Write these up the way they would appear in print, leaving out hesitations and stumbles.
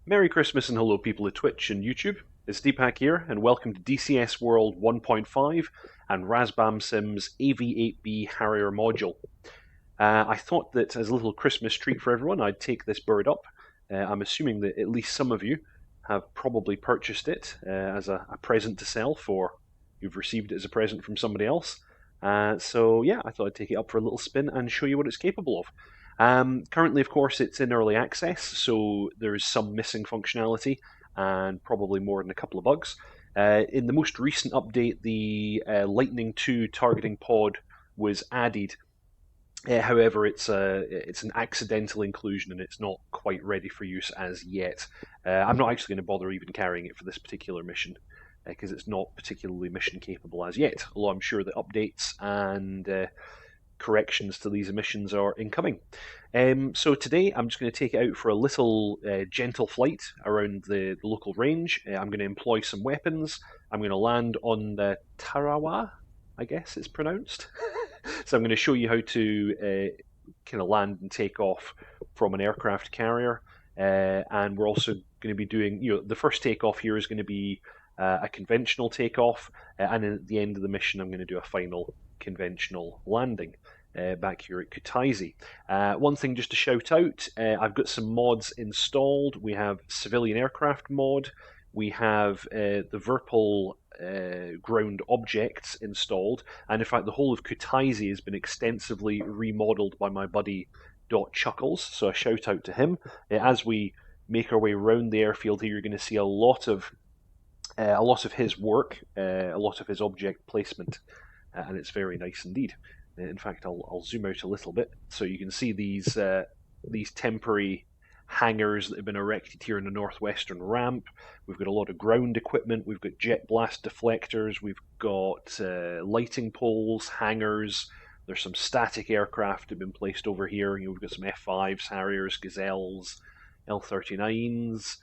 Merry Christmas and hello people of Twitch and YouTube. It's Deepak here and welcome to DCS World 1.5 and RAZBAM Sim's AV8B Harrier module. I thought that as a little Christmas treat for everyone I'd take this bird up. I'm assuming that at least some of you have probably purchased it as a present to self, or you've received it as a present from somebody else. So yeah, I thought I'd take it up for a little spin and show you what it's capable of. Currently, of course, it's in early access, so there is some missing functionality and probably more than a couple of bugs. In the most recent update, the Lightning 2 targeting pod was added. However, it's an accidental inclusion and it's not quite ready for use as yet. I'm not actually going to bother even carrying it for this particular mission because it's not particularly mission capable as yet, although I'm sure the updates and corrections to these emissions are incoming. So today I'm just going to take it out for a little gentle flight around the local range. I'm going to employ some weapons. I'm going to land on the Tarawa, I guess it's pronounced. So I'm going to show you how to kind of land and take off from an aircraft carrier. And we're also going to be doing, the first takeoff here is going to be a conventional takeoff, and then at the end of the mission I'm going to do a final conventional landing back here at Kutaisi. One thing just to shout out, I've got some mods installed. We have civilian aircraft mod, we have the Virpil ground objects installed, and in fact the whole of Kutaisi has been extensively remodeled by my buddy Chuckles, so a shout out to him. As we make our way around the airfield here, you're going to see a lot of his work, a lot of his object placement, and it's very nice indeed. In fact, I'll zoom out a little bit so you can see these temporary hangars that have been erected here in the northwestern ramp. We've got a lot of ground equipment. We've got jet blast deflectors. We've got lighting poles, hangars. There's some static aircraft that have been placed over here. We've got some F5s, Harriers, Gazelles, L39s.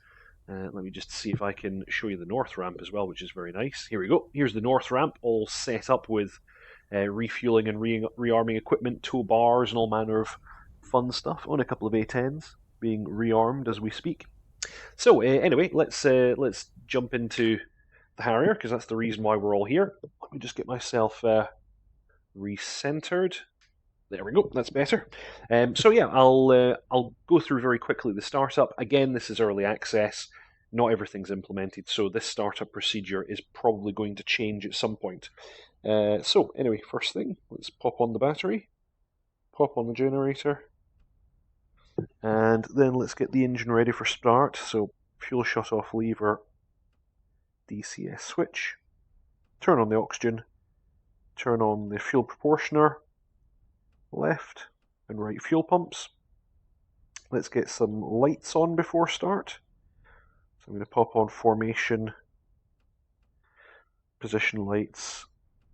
Let me just see if I can show you the north ramp as well, which is very nice. Here we go. Here's the north ramp, all set up with refueling and rearming equipment, tow bars, and all manner of fun stuff. On a couple of A10s being rearmed as we speak. So anyway, let's jump into the Harrier because that's the reason why we're all here. Let me just get myself recentered. There we go, that's better. So yeah, I'll go through very quickly the startup. Again, this is early access, not everything's implemented, so this startup procedure is probably going to change at some point. So anyway, first thing, let's pop on the battery, pop on the generator, and then let's get the engine ready for start. So fuel shut-off lever, DCS switch, turn on the oxygen, turn on the fuel proportioner, left and right fuel pumps. Let's get some lights on before start. So I'm going to pop on formation, position lights,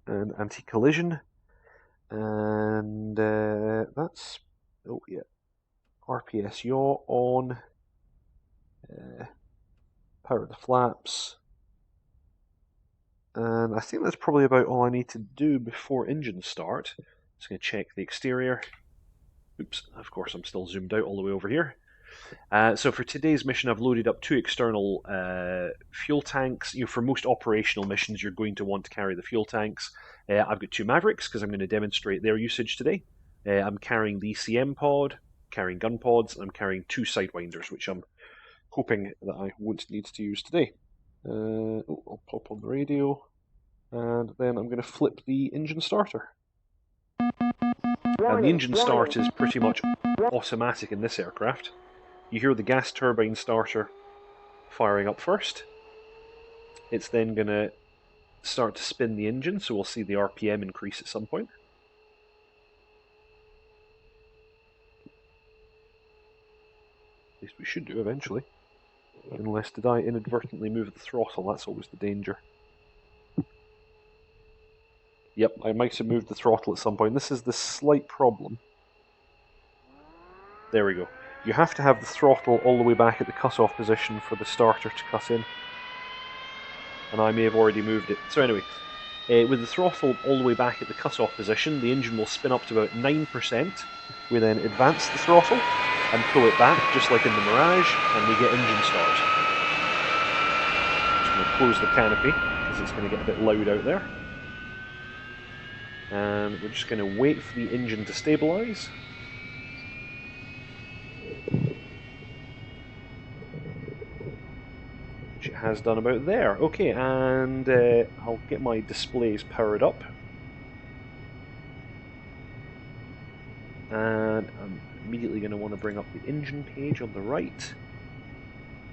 and anti-collision. And that's, oh yeah, RPS yaw on, power the flaps. And I think that's probably about all I need to do before engine start. Just going to check the exterior. Oops, of course I'm still zoomed out all the way over here. So for today's mission I've loaded up two external fuel tanks. For most operational missions you're going to want to carry the fuel tanks. I've got two Mavericks because I'm going to demonstrate their usage today. I'm carrying the CM pod, carrying gun pods, and I'm carrying two Sidewinders, which I'm hoping that I won't need to use today. I'll pop on the radio, and then I'm going to flip the engine starter. And the engine start is pretty much automatic in this aircraft. You hear the gas turbine starter firing up first. It's then going to start to spin the engine, so we'll see the RPM increase at some point. At least we should do eventually. Unless did I inadvertently move the throttle, that's always the danger. Yep, I might have moved the throttle at some point. This is the slight problem. There we go. You have to have the throttle all the way back at the cut-off position for the starter to cut in. And I may have already moved it. So anyway, with the throttle all the way back at the cut-off position, the engine will spin up to about 9%. We then advance the throttle. and pull it back, just like in the Mirage, and we get engine start. Just going to close the canopy, because it's going to get a bit loud out there. And we're just going to wait for the engine to stabilise. Which it has done about there. Okay, and I'll get my displays powered up. And I'm immediately going to want to bring up the engine page on the right.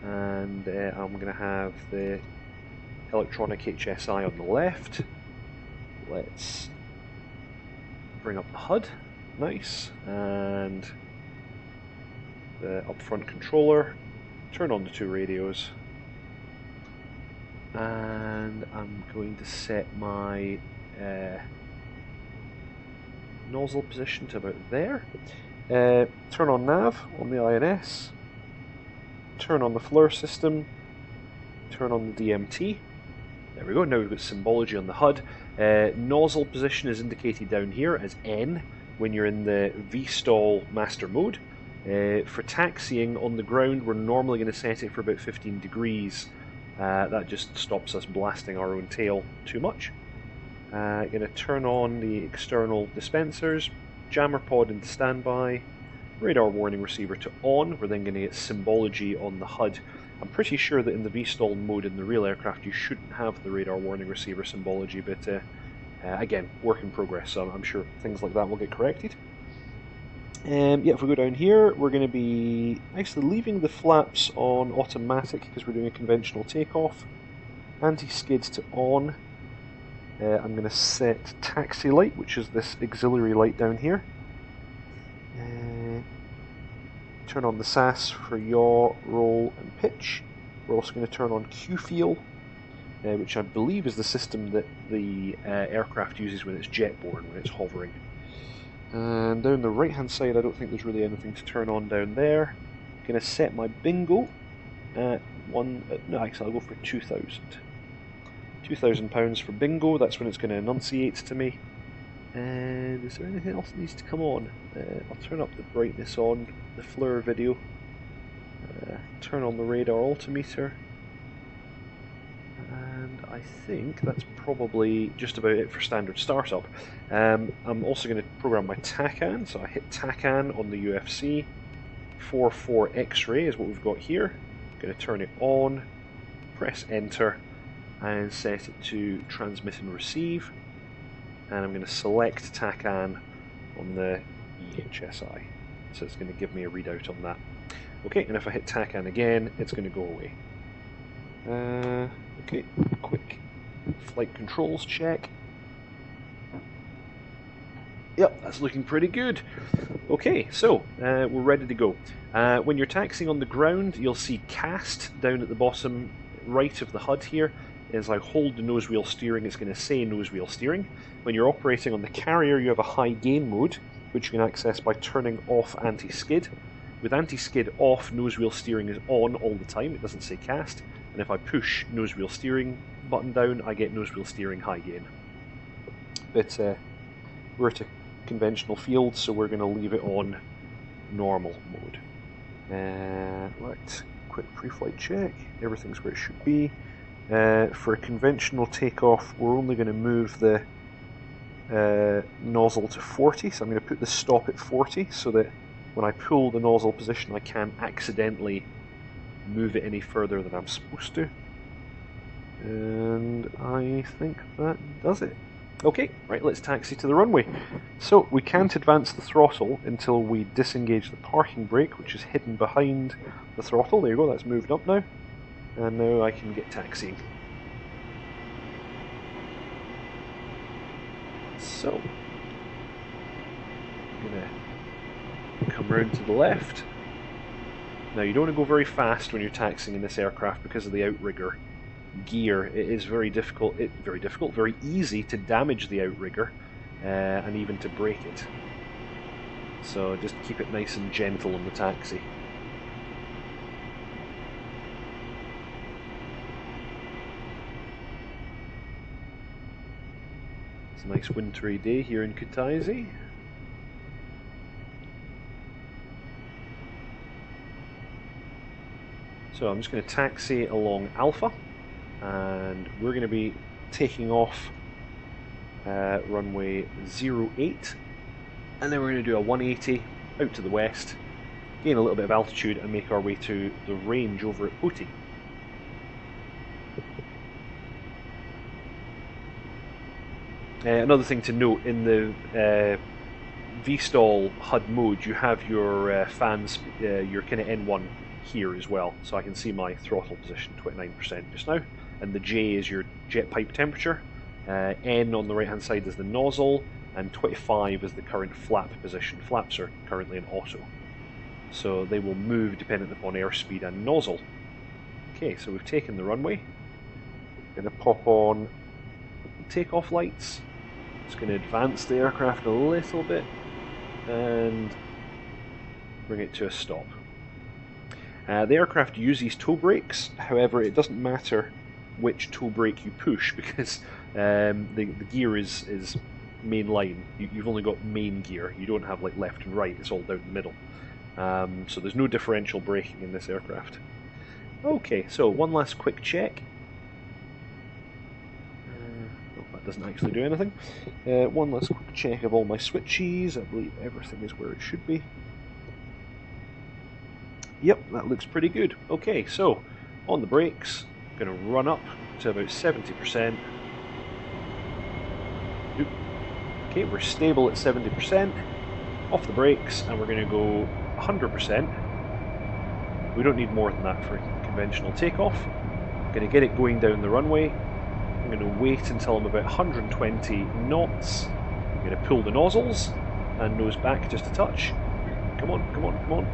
And I'm going to have the electronic HSI on the left. Let's bring up the HUD. Nice. And the up-front controller. Turn on the two radios. And I'm going to set my nozzle position to about there. Turn on nav on the INS. Turn on the FLIR system. Turn on the DMT. There we go, now we've got symbology on the HUD. Nozzle position is indicated down here as N when you're in the VSTOL master mode. For taxiing on the ground, we're normally going to set it for about 15 degrees. That just stops us blasting our own tail too much. Going to turn on the external dispensers, jammer pod into standby, radar warning receiver to on. We're then going to get symbology on the HUD. I'm pretty sure that in the VSTOL mode in the real aircraft you shouldn't have the radar warning receiver symbology, but again, work in progress, so I'm sure things like that will get corrected. Yeah, if we go down here, we're going to be actually leaving the flaps on automatic because we're doing a conventional takeoff. Anti-skids to on. I'm going to set taxi light, which is this auxiliary light down here. Turn on the SAS for yaw, roll, and pitch. We're also going to turn on Q-feel, which I believe is the system that the aircraft uses when it's jet-borne, when it's hovering. And down the right hand side, I don't think there's really anything to turn on down there. I'm going to set my bingo at no, actually I'll go for 2,000. £2,000 for bingo, that's when it's going to enunciate to me. And is there anything else that needs to come on? I'll turn up the brightness on the FLIR video. Turn on the radar altimeter. And I think that's probably just about it for standard startup. I'm also going to program my TACAN, so I hit TACAN on the UFC. 44 X-ray is what we've got here. I'm going to turn it on, press enter, and set it to transmit and receive. And I'm going to select TACAN on the EHSI. So it's going to give me a readout on that. Okay, and if I hit TACAN again, it's going to go away. Okay, quick flight controls check. Yep, that's looking pretty good. Okay, so we're ready to go. When you're taxiing on the ground, you'll see CAST down at the bottom right of the HUD here. As I hold the nose wheel steering, it's going to say nose wheel steering. When you're operating on the carrier, you have a high gain mode, which you can access by turning off anti-skid. With anti-skid off, nose wheel steering is on all the time, it doesn't say CAST. And if I push nose wheel steering button down, I get nose wheel steering high gain. But we're at a conventional field, so we're going to leave it on normal mode. Right, quick pre-flight check. Everything's where it should be. For a conventional takeoff, we're only going to move the nozzle to 40, so I'm going to put the stop at 40 so that when I pull the nozzle position I can't accidentally move it any further than I'm supposed to. And I think that does it. Okay, right, let's taxi to the runway. So we can't advance the throttle until we disengage the parking brake, which is hidden behind the throttle. There you go, that's moved up now. And now I can get taxiing. So, I'm going to come round to the left. Now you don't want to go very fast when you're taxiing in this aircraft because of the outrigger gear. It is very easy to damage the outrigger and even to break it. So just keep it nice and gentle on the taxi. It's a nice wintry day here in Kutaisi. So I'm just going to taxi along Alpha, and we're going to be taking off runway 08, and then we're going to do a 180 out to the west, gain a little bit of altitude, and make our way to the range over at Poti. Another thing to note, in the VSTOL HUD mode, you have your fans, your kind of N1 here as well, so I can see my throttle position, 29% just now, and the J is your jet pipe temperature, N on the right hand side is the nozzle, and 25 is the current flap position. Flaps are currently in auto, so they will move dependent upon airspeed and nozzle. Okay, so we've taken the runway. Going to pop on takeoff lights. Just going to advance the aircraft a little bit and bring it to a stop. The aircraft uses toe brakes, however it doesn't matter which toe brake you push because the gear is main line. You've only got main gear, you don't have like left and right, it's all down the middle. So there's no differential braking in this aircraft. Okay, so one last quick check. That doesn't actually do anything. One last quick check of all my switches. I believe everything is where it should be. Yep, that looks pretty good. Okay, so on the brakes, I'm going to run up to about 70%. Okay, we're stable at 70%. Off the brakes, and we're going to go 100%. We don't need more than that for conventional takeoff. I'm going to get it going down the runway. I'm going to wait until I'm about 120 knots. I'm going to pull the nozzles and nose back just a touch. Come on, come on, come on.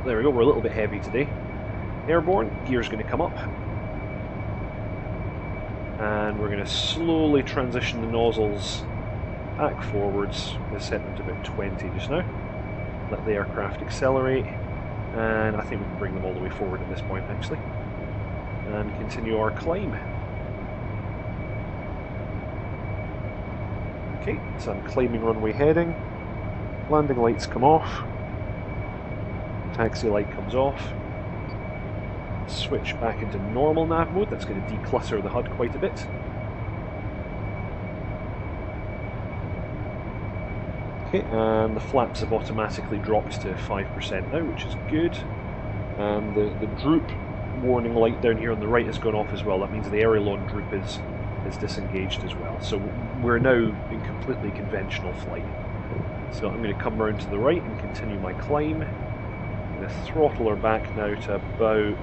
There we go, we're a little bit heavy today. Airborne, gear's going to come up. And we're going to slowly transition the nozzles back forwards. I'm going to set them to about 20 just now. Let the aircraft accelerate. And I think we can bring them all the way forward at this point actually. And continue our climb. Okay, so I'm climbing runway heading. Landing lights come off. Taxi light comes off. Switch back into normal nav mode. That's going to declutter the HUD quite a bit. Okay, and the flaps have automatically dropped to 5% now, which is good. And the droop warning light down here on the right has gone off as well. That means the aileron droop is disengaged as well. So we're now in completely conventional flight. So I'm going to come around to the right and continue my climb. I'm going to throttle her back now to about,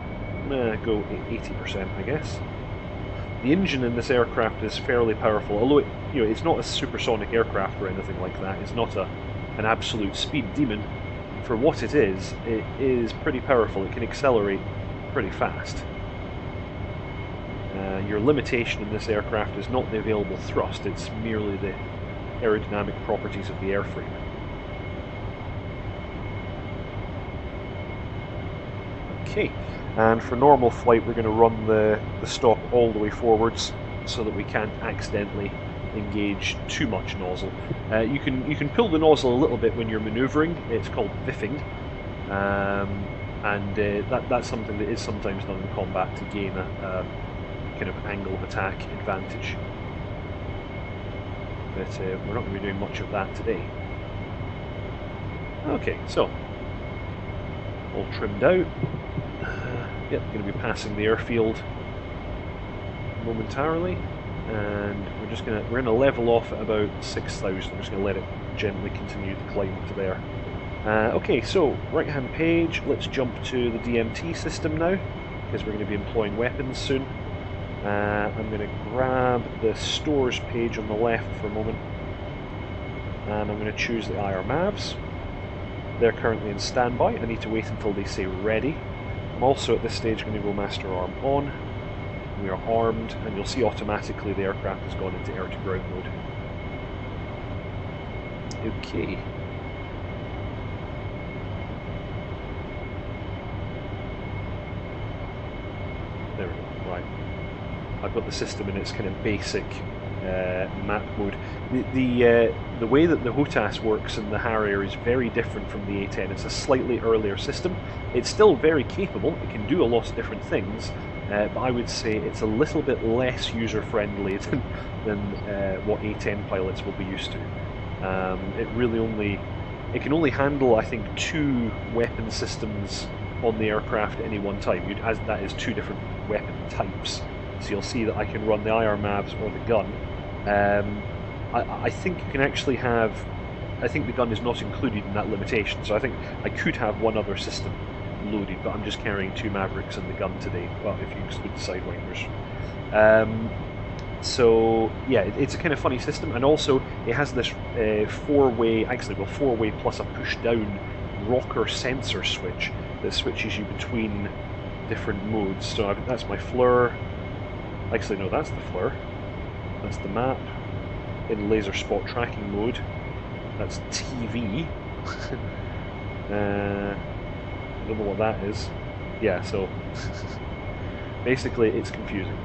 go 80% I guess. The engine in this aircraft is fairly powerful, although it's not a supersonic aircraft or anything like that. It's not an absolute speed demon. For what it is pretty powerful. It can accelerate pretty fast. Your limitation in this aircraft is not the available thrust, it's merely the aerodynamic properties of the airframe. Okay, and for normal flight we're going to run the stop all the way forwards so that we can't accidentally engage too much nozzle. You can pull the nozzle a little bit when you're manoeuvring. It's called biffing, and that's something that is sometimes done in combat to gain a kind of angle of attack advantage. But we're not going to be doing much of that today. Okay, so all trimmed out. Yep, going to be passing the airfield momentarily, and we're going to level off at about 6,000. I'm just going to let it gently continue to climb to there. Okay, so right hand page. Let's jump to the DMT system now, because we're going to be employing weapons soon. I'm going to grab the stores page on the left for a moment, and I'm going to choose the IR Mavs. They're currently in standby. I need to wait until they say ready. I'm also at this stage going to go master arm on. We are armed, and you'll see automatically the aircraft has gone into air to ground mode. Okay. There we go. Right. I've got the system in its kind of basic map mode. The way that the HOTAS works in the Harrier is very different from the A10. It's a slightly earlier system. It's still very capable. It can do a lot of different things, but I would say it's a little bit less user-friendly than what A10 pilots will be used to. It can only handle, I think, 2 weapon systems on the aircraft at any one time. As that is 2 different weapon types. So you'll see that I can run the IR-MAVs or the gun. I think you can actually have... I think the gun is not included in that limitation, so I think I could have one other system loaded, but I'm just carrying 2 Mavericks and the gun today, well, if you exclude the Sidewinders. So, yeah, it's a kind of funny system, and also it has this 4-way, actually, well, 4-way plus a push-down rocker sensor switch that switches you between different modes. So that's my FLIR. Actually, no, that's the FLIR. That's the map in laser spot tracking mode. That's TV. I don't know what that is. Yeah, so basically it's confusing.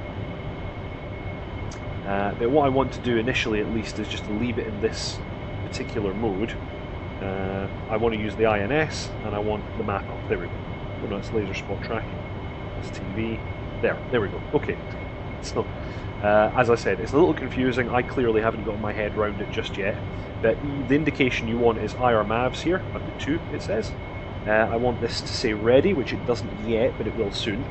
But what I want to do initially, at least, is just to leave it in this particular mode. I want to use the INS, and I want the map up. There we go. Oh no, it's laser spot tracking. It's TV. There we go. Okay. It's not. As I said, it's a little confusing. I clearly haven't got my head around it just yet. But the indication you want is IR-MAVs here. I've got 2, it says. I want this to say ready, which it doesn't yet, but it will soon.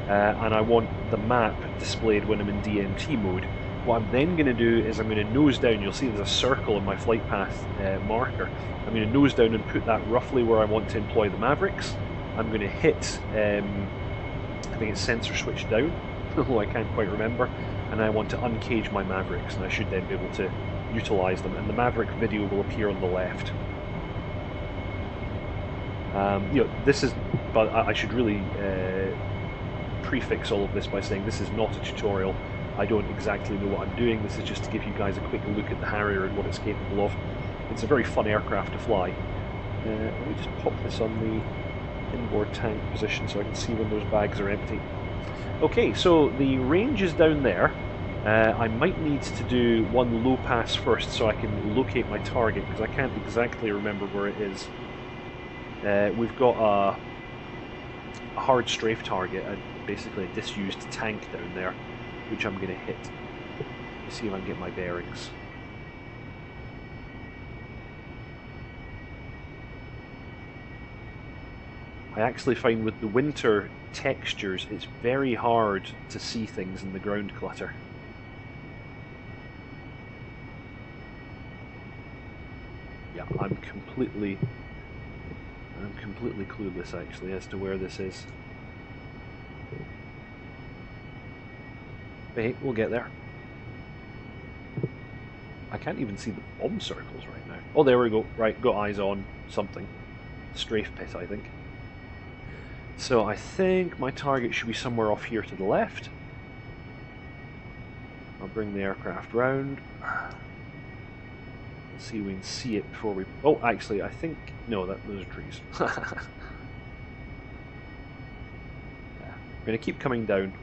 And I want the map displayed when I'm in DMT mode. What I'm then going to do is I'm going to nose down. You'll see there's a circle in my flight path marker. I'm going to nose down and put that roughly where I want to employ the Mavericks. I'm going to hit, I think it's sensor switch down, although I can't quite remember, and I want to uncage my Mavericks, and I should then be able to utilise them, and the Maverick video will appear on the left. This is, but I should really prefix all of this by saying this is not a tutorial. I don't exactly know what I'm doing. This is just to give you guys a quick look at the Harrier and what it's capable of. It's a very fun aircraft to fly. Let me just pop this on the inboard tank position so I can see when those bags are empty. Okay, so the range is down there. I might need to do one low pass first so I can locate my target, because I can't exactly remember where it is. We've got a hard strafe target, basically a disused tank down there, which I'm going to hit. Let's see if I can get my bearings. I actually find with the winter textures it's very hard to see things in the ground clutter. Yeah, I'm completely clueless actually as to where this is. But hey, we'll get there. I can't even see the bomb circles right now. Oh, there we go. Right, got eyes on something. Strafe pit, I think. So I think my target should be somewhere off here to the left. I'll bring the aircraft round. Let's see if we can see it before we... Oh, actually, I think... No, those are trees. I'm going to keep coming down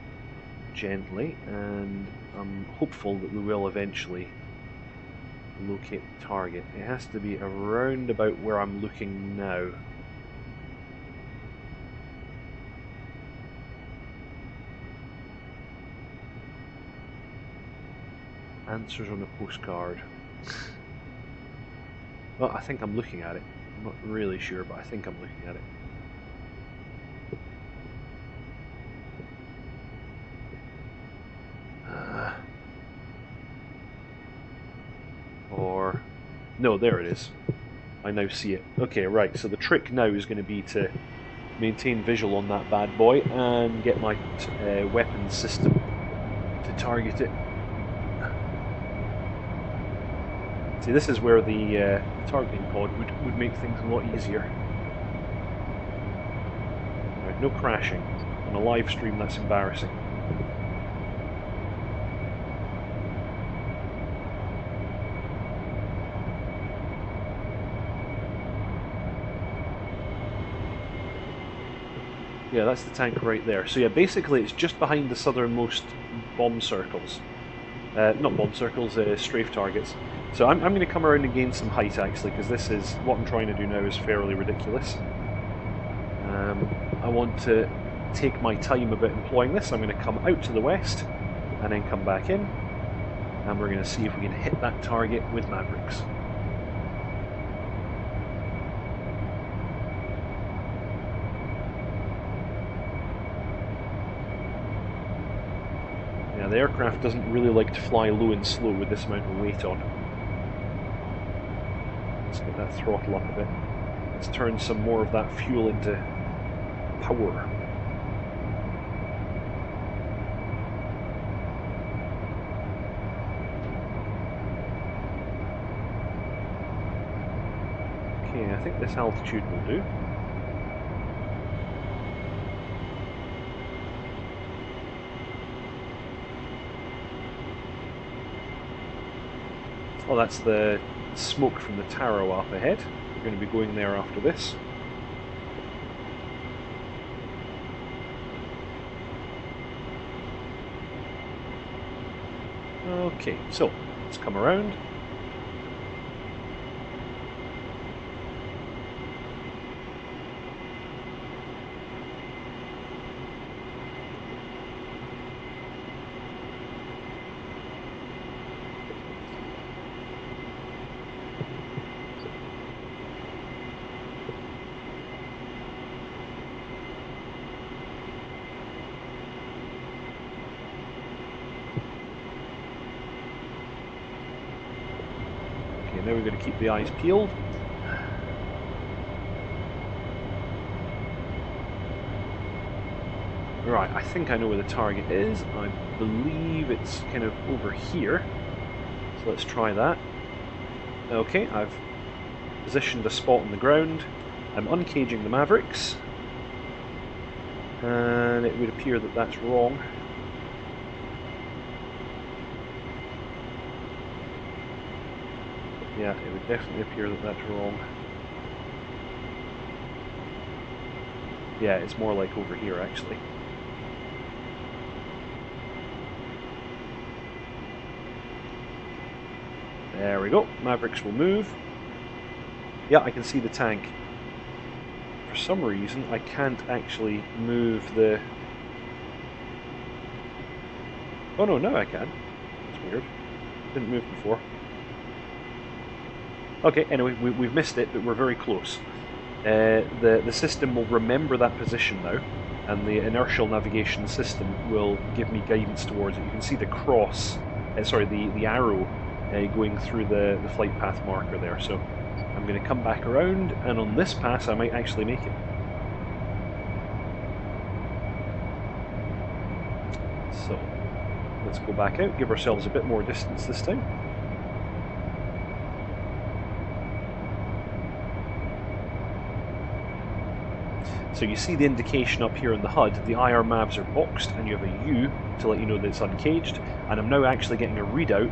gently, and I'm hopeful that we will eventually locate the target. It has to be around about where I'm looking now. Answers on a postcard. Well, I think I'm looking at it. I'm not really sure, but I think I'm looking at it. Or... No, there it is. I now see it. Okay, right, so the trick now is going to be to maintain visual on that bad boy and get my weapons system to target it. See, this is where the targeting pod would make things a lot easier. Right, no crashing. On a live stream, that's embarrassing. Yeah, that's the tank right there. So yeah, basically it's just behind the southernmost bomb circles. Not bomb circles, strafe targets. So I'm going to come around and gain some height actually, because this is what I'm trying to do now is fairly ridiculous. I want to take my time about employing this. I'm going to come out to the west and then come back in, and we're going to see if we can hit that target with Mavericks. Yeah, the aircraft doesn't really like to fly low and slow with this amount of weight on. Let's get that throttle up a bit. Let's turn some more of that fuel into power. Okay, I think this altitude will do. Oh, that's the smoke from the Taro up ahead. We're going to be going there after this. Okay, so let's come around. Now we're going to keep the eyes peeled. Right, I think I know where the target is. I believe it's kind of over here. So let's try that. Okay, I've positioned a spot on the ground. I'm uncaging the Mavericks. And it would appear that that's wrong. Yeah, it would definitely appear that that's wrong. Yeah, it's more like over here actually. There we go, Mavericks will move. Yeah, I can see the tank. For some reason, I can't actually move the... Oh no, now I can. That's weird. Didn't move before. Okay, anyway, we've missed it, but we're very close. The system will remember that position now, and the inertial navigation system will give me guidance towards it. You can see the cross, the arrow going through the flight path marker there. So I'm going to come back around, and on this pass I might actually make it. So let's go back out, give ourselves a bit more distance this time. So you see the indication up here in the HUD, the IR Mavs are boxed, and you have a U to let you know that it's uncaged, and I'm now actually getting a readout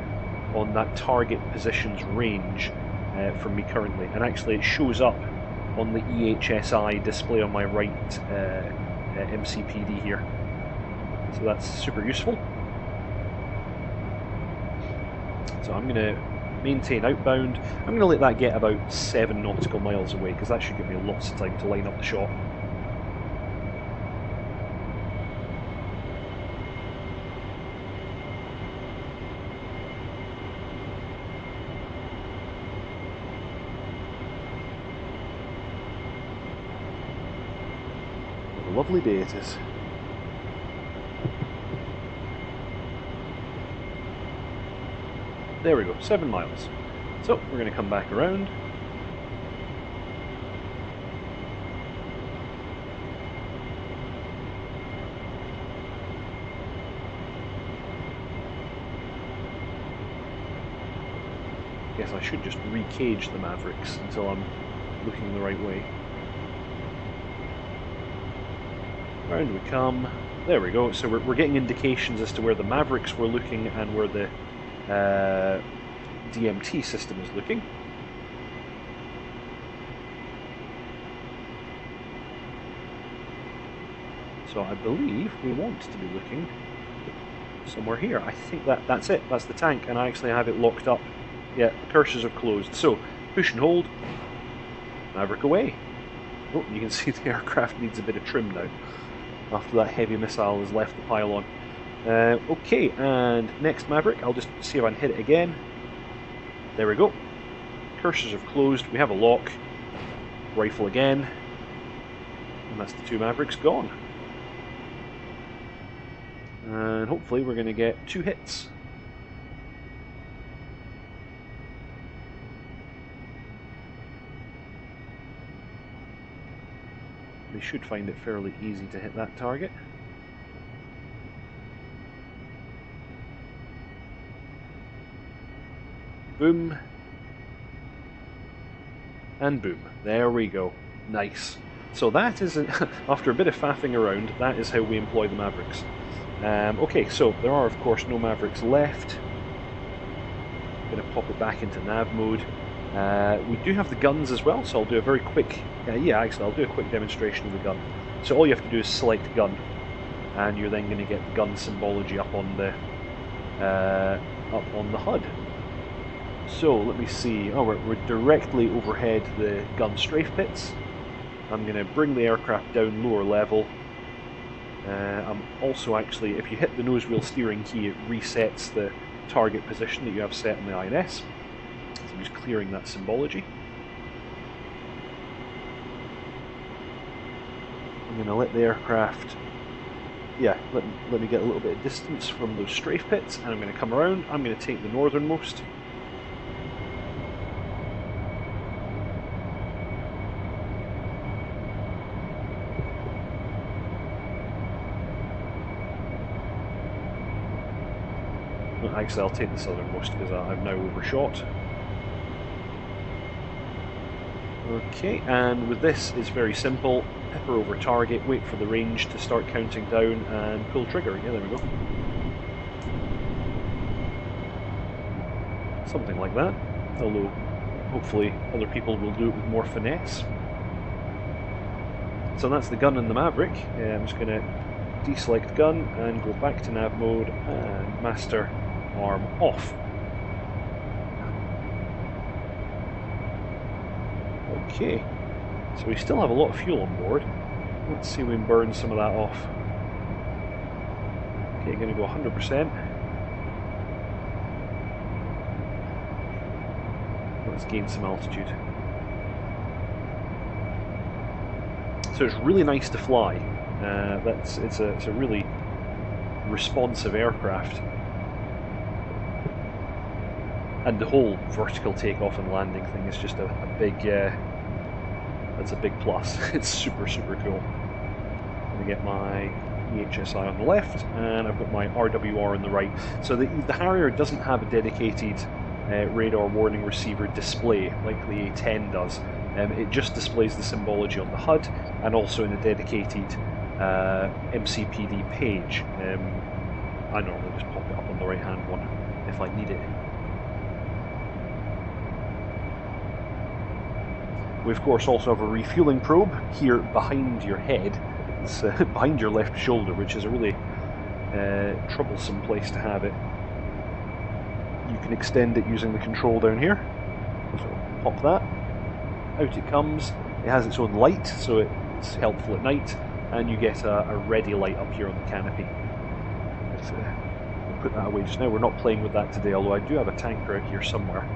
on that target position's range from me currently, and actually it shows up on the EHSI display on my right MCPD here. So that's super useful. So I'm going to maintain outbound. I'm going to let that get about 7 nautical miles away, because that should give me lots of time to line up the shot. What a lovely day it is. There we go, 7 miles. So we're going to come back around. Guess I should just re-cage the Mavericks until I'm looking the right way. Round we come. There we go. So we're getting indications as to where the Mavericks were looking and where the DMT system is looking. So I believe we want to be looking somewhere here. I think that's it. That's the tank, and I actually have it locked up. Yeah, the cursors are closed. So, push and hold. Maverick away. Oh, you can see the aircraft needs a bit of trim now, after that heavy missile has left the pylon. Okay, and next Maverick, I'll just see if I can hit it again. There we go. Cursors have closed, we have a lock. Rifle again. And that's the two Mavericks gone. And hopefully we're going to get 2 hits. They should find it fairly easy to hit that target. Boom. And boom. There we go. Nice. So that is, after a bit of faffing around, that is how we employ the Mavericks. Okay, so there are of course no Mavericks left. I'm going to pop it back into nav mode. We do have the guns as well, so I'll do a very quick, I'll do a quick demonstration of the gun. So all you have to do is select gun, and you're then going to get the gun symbology up on the HUD. So let me see. Oh, we're directly overhead the gun strafe pits. I'm going to bring the aircraft down lower level. I'm also actually, if you hit the nose wheel steering key, it resets the target position that you have set on the INS. So I'm just clearing that symbology. I'm going to let the aircraft, let me get a little bit of distance from those strafe pits, and I'm going to come around. I'm going to take the northernmost. Actually, I'll take the southernmost because I've now overshot. Okay, and with this it's very simple. Pepper over target, wait for the range to start counting down, and pull trigger. Yeah, there we go. Something like that. Although, hopefully other people will do it with more finesse. So that's the gun and the Maverick. I'm just going to deselect gun and go back to nav mode and master arm off. Okay, so we still have a lot of fuel on board. Let's see if we can burn some of that off. Okay, going to go 100%. Let's gain some altitude. So it's really nice to fly. It's a really responsive aircraft. And the whole vertical takeoff and landing thing is just a big, that's a big plus. It's super, super cool. I'm going to get my EHSI on the left, and I've got my RWR on the right. So the Harrier doesn't have a dedicated radar warning receiver display like the A10 does. It just displays the symbology on the HUD, and also in a dedicated MCPD page. I normally just pop it up on the right hand one if I need it. We of course also have a refueling probe here behind your head. It's behind your left shoulder, which is a really troublesome place to have it. You can extend it using the control down here. So pop that. Out it comes. It has its own light, so it's helpful at night, and you get a ready light up here on the canopy. We'll put that away just now. We're not playing with that today, although I do have a tanker out here somewhere.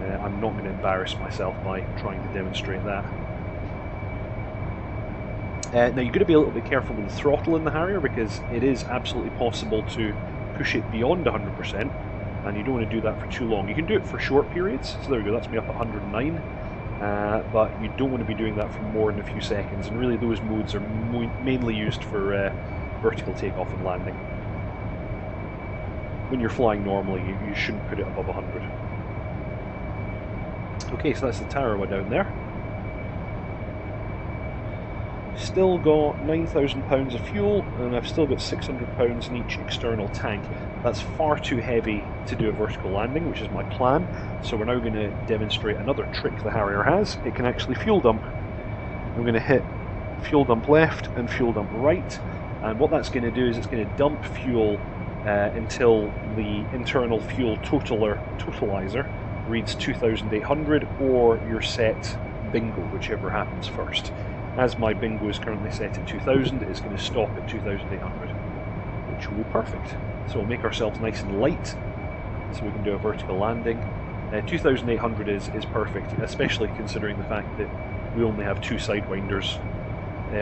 I'm not going to embarrass myself by trying to demonstrate that. Now you've got to be a little bit careful with the throttle in the Harrier, because it is absolutely possible to push it beyond 100%, and you don't want to do that for too long. You can do it for short periods, so there we go, that's me up at 109, but you don't want to be doing that for more than a few seconds, and really those modes are mainly used for vertical takeoff and landing. When you're flying normally, you shouldn't put it above 100. Okay, so that's the Tarawa down there. Still got 9,000 pounds of fuel, and I've still got 600 pounds in each external tank. That's far too heavy to do a vertical landing, which is my plan. So we're now going to demonstrate another trick the Harrier has. It can actually fuel dump. I'm going to hit fuel dump left and fuel dump right, and what that's going to do is it's going to dump fuel until the internal fuel totalizer reads 2800 or your set bingo, whichever happens first. As my bingo is currently set at 2000, it's going to stop at 2800, which will be perfect. So we'll make ourselves nice and light so we can do a vertical landing. 2800 is perfect, especially considering the fact that we only have 2 sidewinders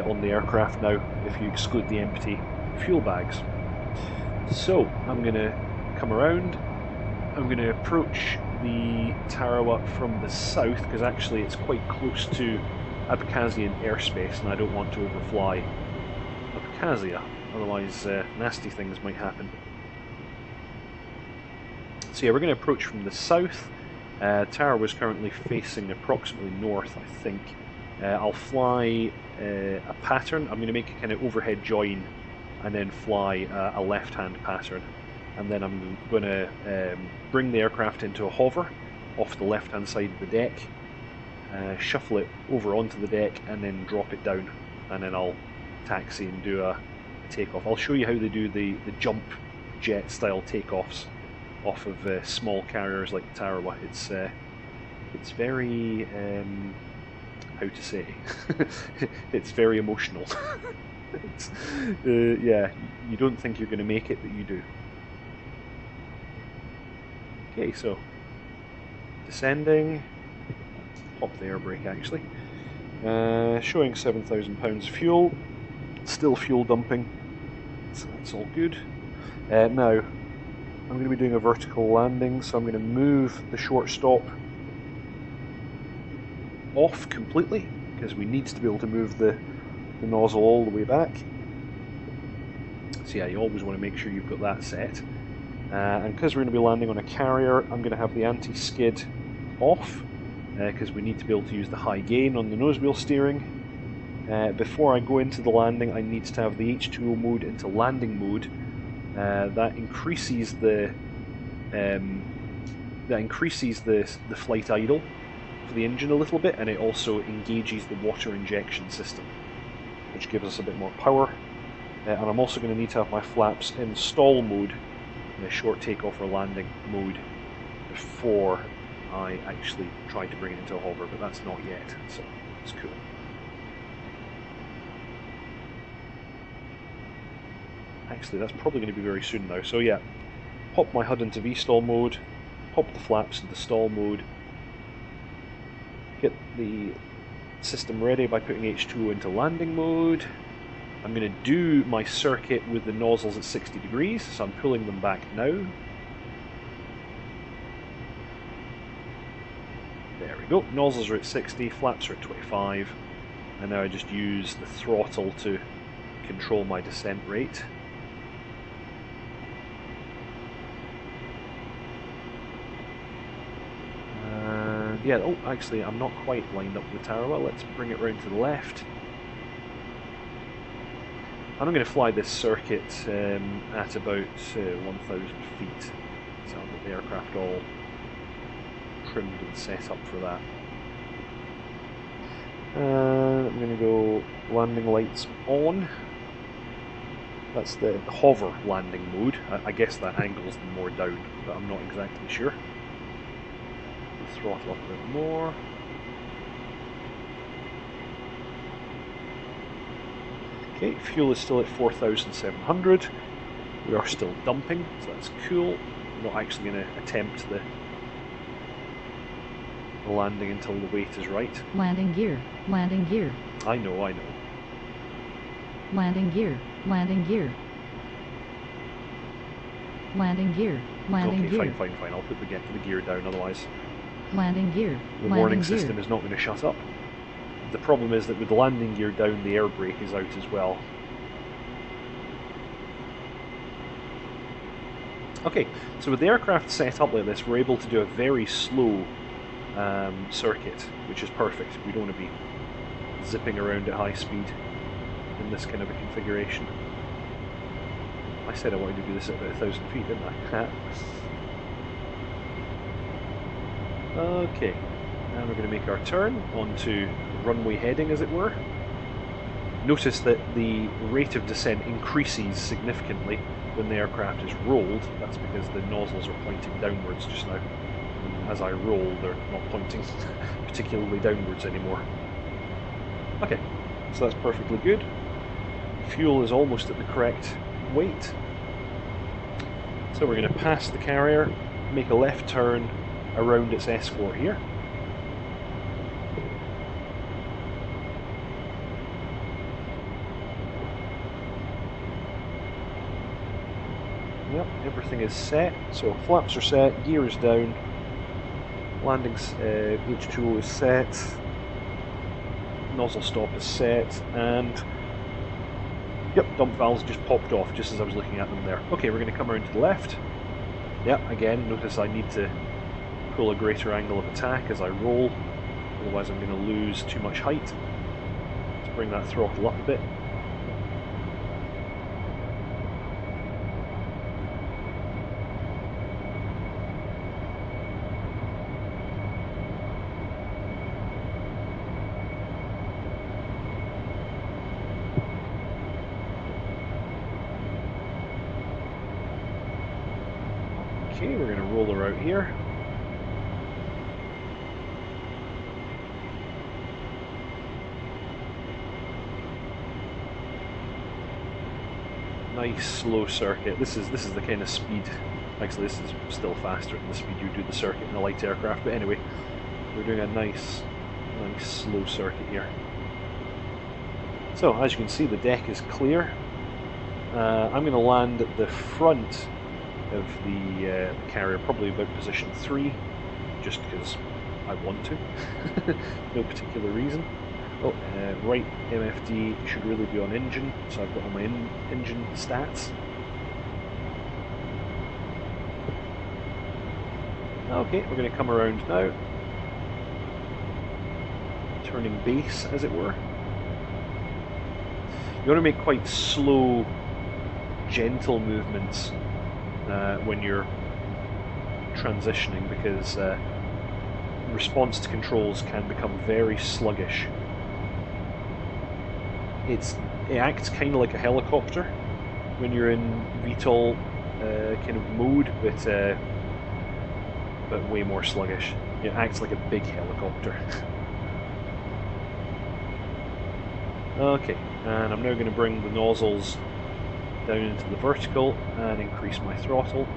on the aircraft now, if you exclude the empty fuel bags. So I'm going to come around, I'm going to approach the Tarawa from the south, because actually it's quite close to Abkhazian airspace and I don't want to overfly Abkhazia, otherwise nasty things might happen. So yeah, we're going to approach from the south. Tarawa is currently facing approximately north, I think. I'll fly a pattern. I'm going to make a kind of overhead join and then fly a left-hand pattern. And then I'm going to bring the aircraft into a hover off the left-hand side of the deck, shuffle it over onto the deck, and then drop it down. And then I'll taxi and do a takeoff. I'll show you how they do the jump jet-style takeoffs off of small carriers like the Tarawa. It's very, how to say, it's very emotional. Yeah, you don't think you're going to make it, but you do. Okay, so descending, pop the air brake actually, showing 7,000 pounds of fuel, still fuel dumping, so that's all good. Now, I'm going to be doing a vertical landing, so I'm going to move the short stop off completely, because we need to be able to move the nozzle all the way back. So yeah, you always want to make sure you've got that set. And because we're going to be landing on a carrier, I'm going to have the anti-skid off, because we need to be able to use the high gain on the nose wheel steering. Before I go into the landing, I need to have the H2O mode into landing mode. That increases the flight idle for the engine a little bit, and it also engages the water injection system, which gives us a bit more power. And I'm also going to need to have my flaps in stall mode, in a short takeoff or landing mode, before I actually try to bring it into a hover, but that's not yet, so it's cool. Actually, that's probably going to be very soon now. So yeah, pop my HUD into V-stall mode, pop the flaps into stall mode, get the system ready by putting H2O into landing mode. I'm going to do my circuit with the nozzles at 60 degrees, so I'm pulling them back now. There we go, nozzles are at 60, flaps are at 25, and now I just use the throttle to control my descent rate. Yeah, oh, actually, I'm not quite lined up with the Tarawa. Let's bring it round to the left. I'm going to fly this circuit at about 1,000 feet. So I'll get the aircraft all trimmed and set up for that. I'm going to go landing lights on. That's the hover landing mode. I guess that angles them more down, but I'm not exactly sure. Throttle up a bit more. Okay, fuel is still at 4,700. We are still dumping, so that's cool. I'm not actually going to attempt the landing until the weight is right. Landing gear, landing gear. I know. Landing gear, landing gear. Landing gear, landing gear. Okay, fine. I'll put the gear down, otherwise landing gear. the warning system is not going to shut up. The problem is that with the landing gear down, the air brake is out as well. Okay, so with the aircraft set up like this, we're able to do a very slow circuit, which is perfect. We don't want to be zipping around at high speed in this kind of a configuration. I said I wanted to do this at about 1,000 feet, didn't I? Okay, now we're going to make our turn onto runway heading, as it were. Notice that the rate of descent increases significantly when the aircraft is rolled. That's because the nozzles are pointing downwards just now. And as I roll, they're not pointing particularly downwards anymore. Okay, so that's perfectly good. Fuel is almost at the correct weight. So we're going to pass the carrier, make a left turn around its escort here. Yep, everything is set. So flaps are set, gear is down, landings H2O is set, nozzle stop is set, and yep, dump valves just popped off just as I was looking at them there. Okay, we're going to come around to the left. Yep, again, notice I need to pull a greater angle of attack as I roll, otherwise I'm going to lose too much height. Let's bring that throttle up a bit. Okay, we're going to roll her out here. Nice slow circuit. This is the kind of speed. Actually, this is still faster than the speed you do the circuit in a light aircraft. But anyway, we're doing a nice slow circuit here. So as you can see, the deck is clear. I'm going to land at the front of the carrier, probably about position 3, just because I want to. No particular reason. Oh, right MFD should really be on engine, so I've got all my engine stats. Okay, we're going to come around now. Turning base, as it were. You want to make quite slow, gentle movements when you're transitioning, because response to controls can become very sluggish. It acts kind of like a helicopter when you're in VTOL kind of mode, but way more sluggish. It acts like a big helicopter. Okay, and I'm now going to bring the nozzles down into the vertical and increase my throttle.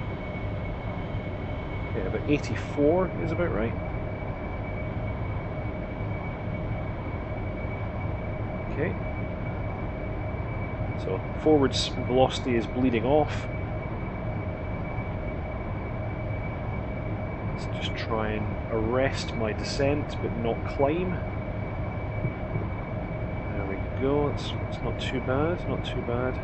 Okay, about 84 is about right. Okay. So forwards velocity is bleeding off. Let's just try and arrest my descent but not climb. There we go, it's not too bad, not too bad.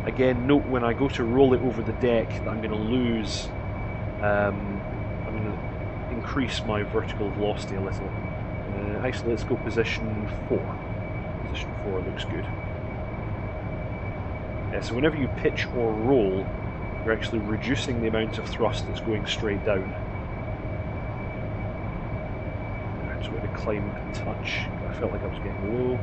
Again, note when I go to roll it over the deck that I'm going to lose, I'm going to increase my vertical velocity a little. Actually, let's go position 4. Position 4 looks good. Yeah, so whenever you pitch or roll, you're actually reducing the amount of thrust that's going straight down. I just wanted to climb and touch. I felt like I was getting low.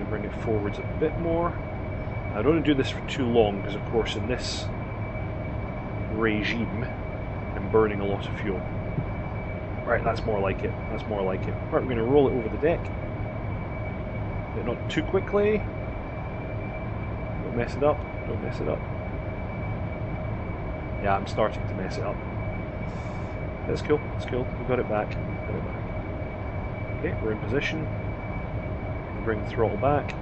Bring it forwards a bit more. I don't want to do this for too long because, of course, in this regime, I'm burning a lot of fuel. Right, that's more like it. That's more like it. Right, we're going to roll it over the deck. But not too quickly. Don't mess it up. Don't mess it up. Yeah, I'm starting to mess it up. That's cool. That's cool. We got it back. Got it back. Okay, we're in position. Bring the throttle back.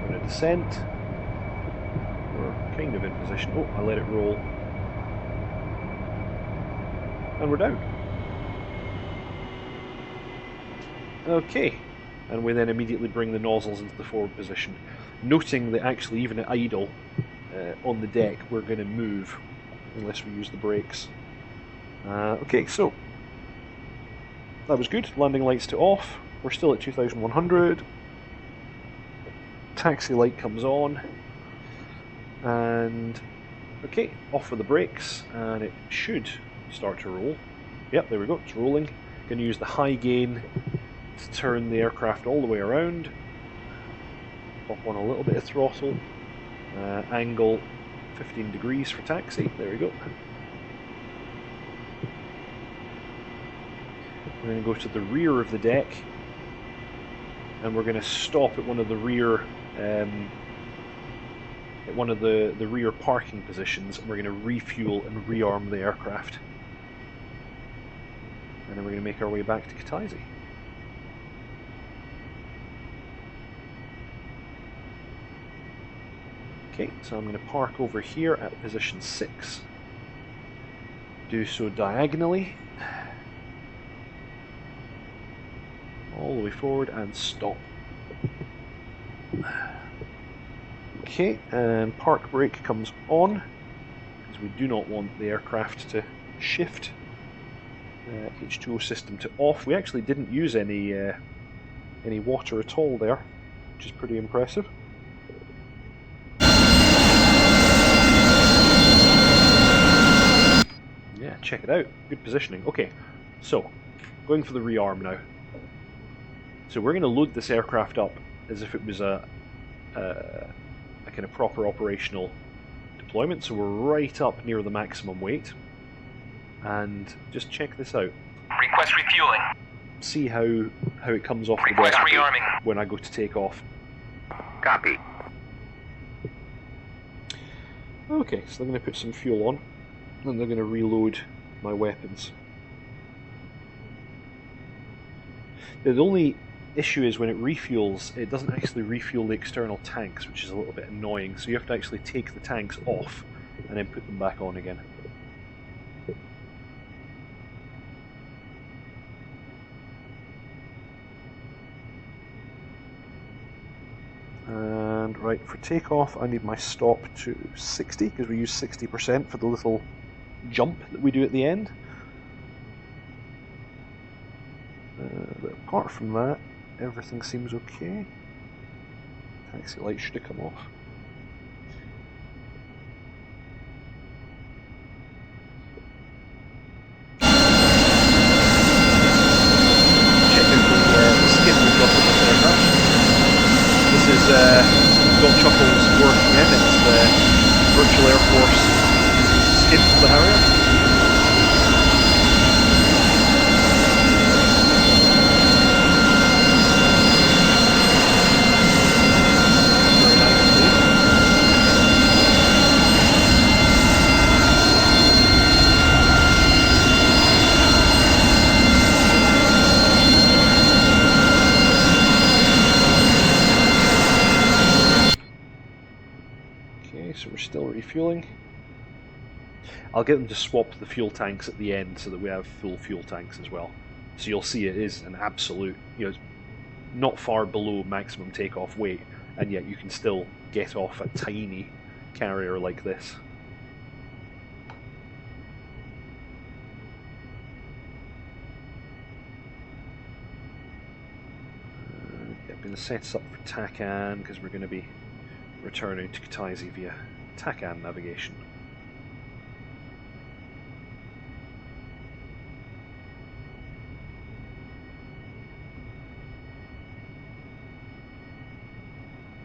We're in a descent. We're kind of in position. Oh, I let it roll. And we're down. Okay. And we then immediately bring the nozzles into the forward position. Noting that actually even at idle, on the deck, we're going to move unless we use the brakes. Okay, so that was good. Landing lights to off. We're still at 2100. Taxi light comes on. And Okay, off with the brakes, and it should start to roll. Yep, there we go, it's rolling. Going to use the high gain to turn the aircraft all the way around. Pop on a little bit of throttle. Angle 15 degrees for taxi, there we go. We're going to go to the rear of the deck, and we're going to stop at one of the rear rear parking positions, and we're going to refuel and rearm the aircraft. And then we're going to make our way back to Kataisi. Okay, so I'm going to park over here at position 6. Do so diagonally. All the way forward and stop. Okay, and park brake comes on, because we do not want the aircraft to shift. H2O system to off. We actually didn't use any water at all there, which is pretty impressive. Yeah, check it out. Good positioning. Okay, so going for the rearm now. So we're going to load this aircraft up as if it was a kind of proper operational deployment. So we're right up near the maximum weight. And just check this out. Request refueling. See how it comes off the Request deck rearming. when I go to take off. Copy. Okay, so I'm going to put some fuel on, and they're going to reload my weapons. The only issue is when it refuels, it doesn't actually refuel the external tanks, which is a little bit annoying, so you have to actually take the tanks off and then put them back on again. And right, for takeoff I need my stop to 60, because we use 60% for the little jump that we do at the end. But apart from that, everything seems okay. Taxi light should have come off. Check out the skip we've got on this aircraft. This is Got Chuckles working in. It's the Virtual Air Force skip for the Harrier. So we're still refueling. I'll get them to swap the fuel tanks at the end so that we have full fuel tanks as well. So you'll see it is an absolute, it's not far below maximum takeoff weight, and yet you can still get off a tiny carrier like this. I'm going to set us up for TACAN because we're going to be returning to Kataisi via TACAN navigation.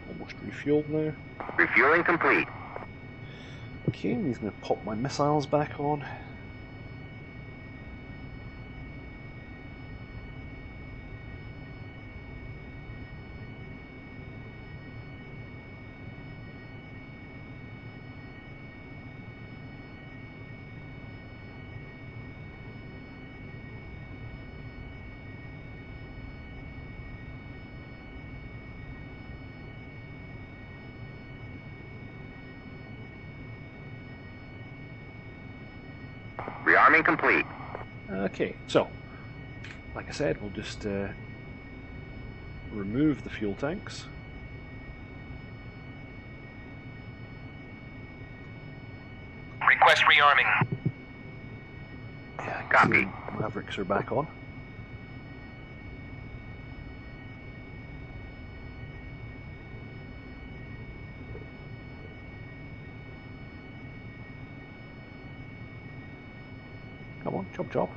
Almost refueled now. Refueling complete. Okay, he's going to pop my missiles back on. Rearming complete. Okay, so, like I said, we'll just remove the fuel tanks. Request rearming. Yeah, Copy. Mavericks are back on. Come on, chop chop.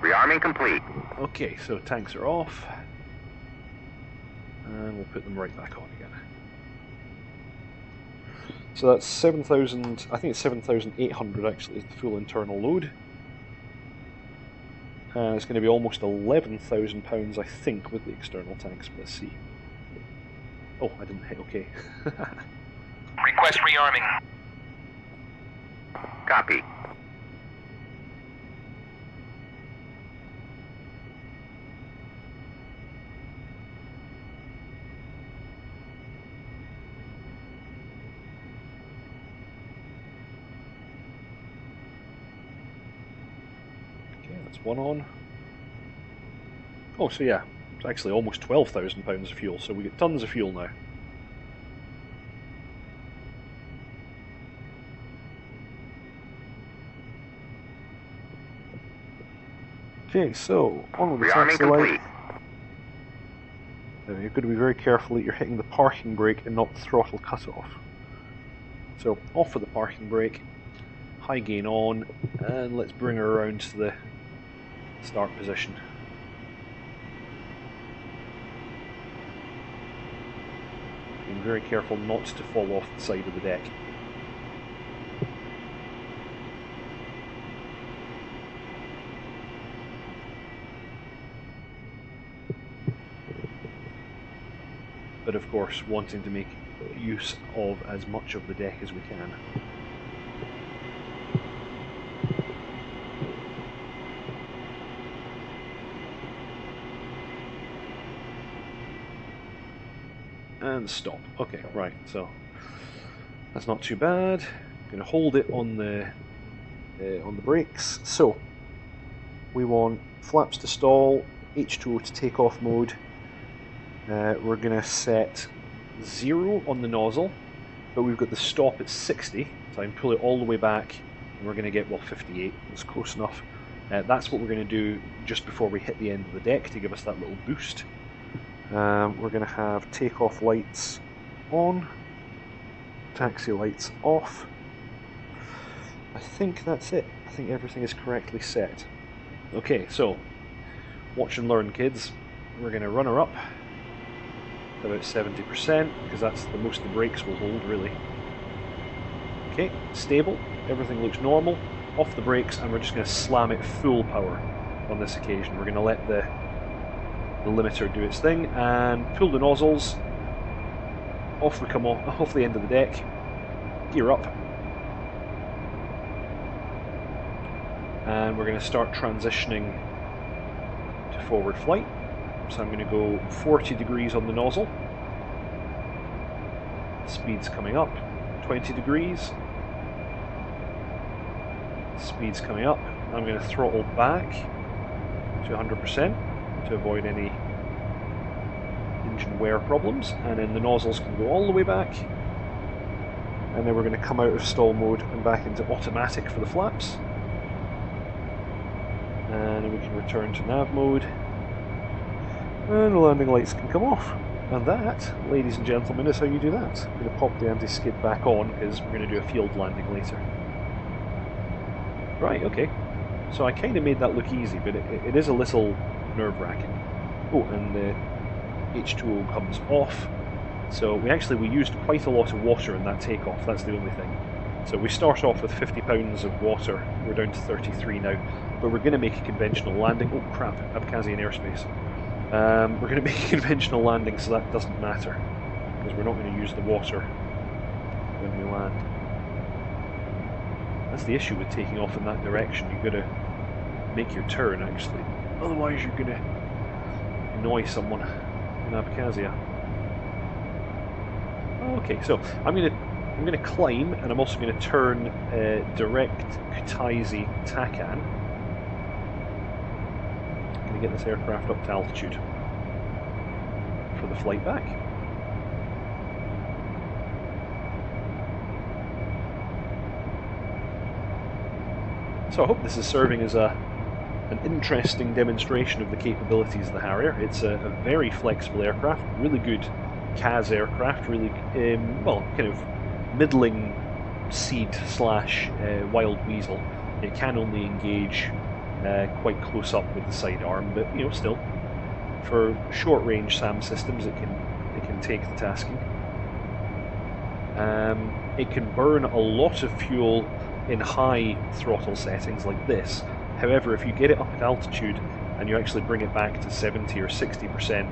Rearming complete. Okay, so tanks are off. And we'll put them right back on again. So that's 7,000, I think it's 7,800 actually is the full internal load. And it's going to be almost £11,000 I think with the external tanks, but let's see. Oh, I didn't hit OK. Request rearming. Copy. That's one on. Oh, so yeah, it's actually almost £12,000 of fuel, so we get tons of fuel now. Okay, so on with the taxi light. Now you're going to be very careful that you're hitting the parking brake and not the throttle cutoff. So off with the parking brake, high gain on, and let's bring her around to the start position. Being very careful not to fall off the side of the deck. But of course, wanting to make use of as much of the deck as we can. And stop. Okay, right, so that's not too bad. I'm going to hold it on the brakes. So we want flaps to stall, H2O to takeoff mode. We're going to set 0 on the nozzle, but we've got the stop at 60, so I can pull it all the way back, and we're going to get, well, 58. That's close enough. That's what we're going to do just before we hit the end of the deck to give us that little boost. We're going to have takeoff lights on, taxi lights off. I think that's it. I think everything is correctly set. Okay, so watch and learn, kids. We're going to run her up to about 70%, because that's the most the brakes will hold, really. Okay, stable. Everything looks normal. Off the brakes, and we're just going to slam it full power on this occasion. We're going to let the limiter do its thing, and pull the nozzles. Off we come off the end of the deck. Gear up. And we're going to start transitioning to forward flight. So I'm going to go 40 degrees on the nozzle. Speed's coming up. 20 degrees. Speed's coming up. I'm going to throttle back to 100%. To avoid any engine wear problems, and then the nozzles can go all the way back, and then we're going to come out of stall mode and back into automatic for the flaps, and then we can return to nav mode, and the landing lights can come off. And that, ladies and gentlemen, is how you do that. I'm going to pop the anti-skid back on because we're going to do a field landing later. Right, okay, so I kind of made that look easy, but it is a little nerve-wracking. Oh, and the H2O comes off. So we used quite a lot of water in that takeoff, that's the only thing. So we start off with 50 pounds of water, we're down to 33 now, but we're going to make a conventional landing. Oh crap, Abkhazian airspace. We're going to make a conventional landing, so that doesn't matter, because we're not going to use the water when we land. That's the issue with taking off in that direction, you've got to make your turn actually. Otherwise you're going to annoy someone in Abkhazia. Okay, so I'm going to climb, and I'm also going to turn direct Kutaisi Takan. I'm going to get this aircraft up to altitude for the flight back. So I hope this is serving as an interesting demonstration of the capabilities of the Harrier. It's a very flexible aircraft, really good CAS aircraft, really, well, kind of middling seed slash wild weasel. It can only engage quite close up with the sidearm, but you know, still, for short range SAM systems, it can take the tasking. It can burn a lot of fuel in high throttle settings like this. However, if you get it up at altitude and you actually bring it back to 70 or 60%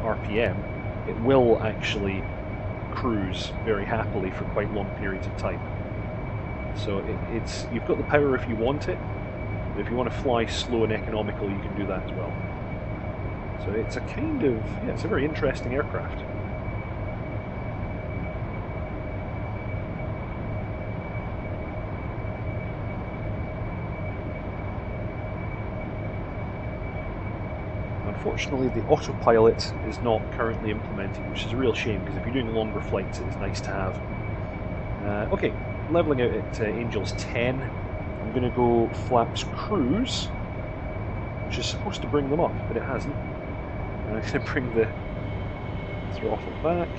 RPM, it will actually cruise very happily for quite long periods of time. So you've got the power if you want it, but if you want to fly slow and economical, you can do that as well. So it's a kind of, yeah, it's a very interesting aircraft. Unfortunately, the autopilot is not currently implemented, which is a real shame, because if you're doing longer flights, it is nice to have. Okay, leveling out at Angels 10. I'm going to go flaps cruise, which is supposed to bring them up, but it hasn't. And I'm going to bring the throttle back.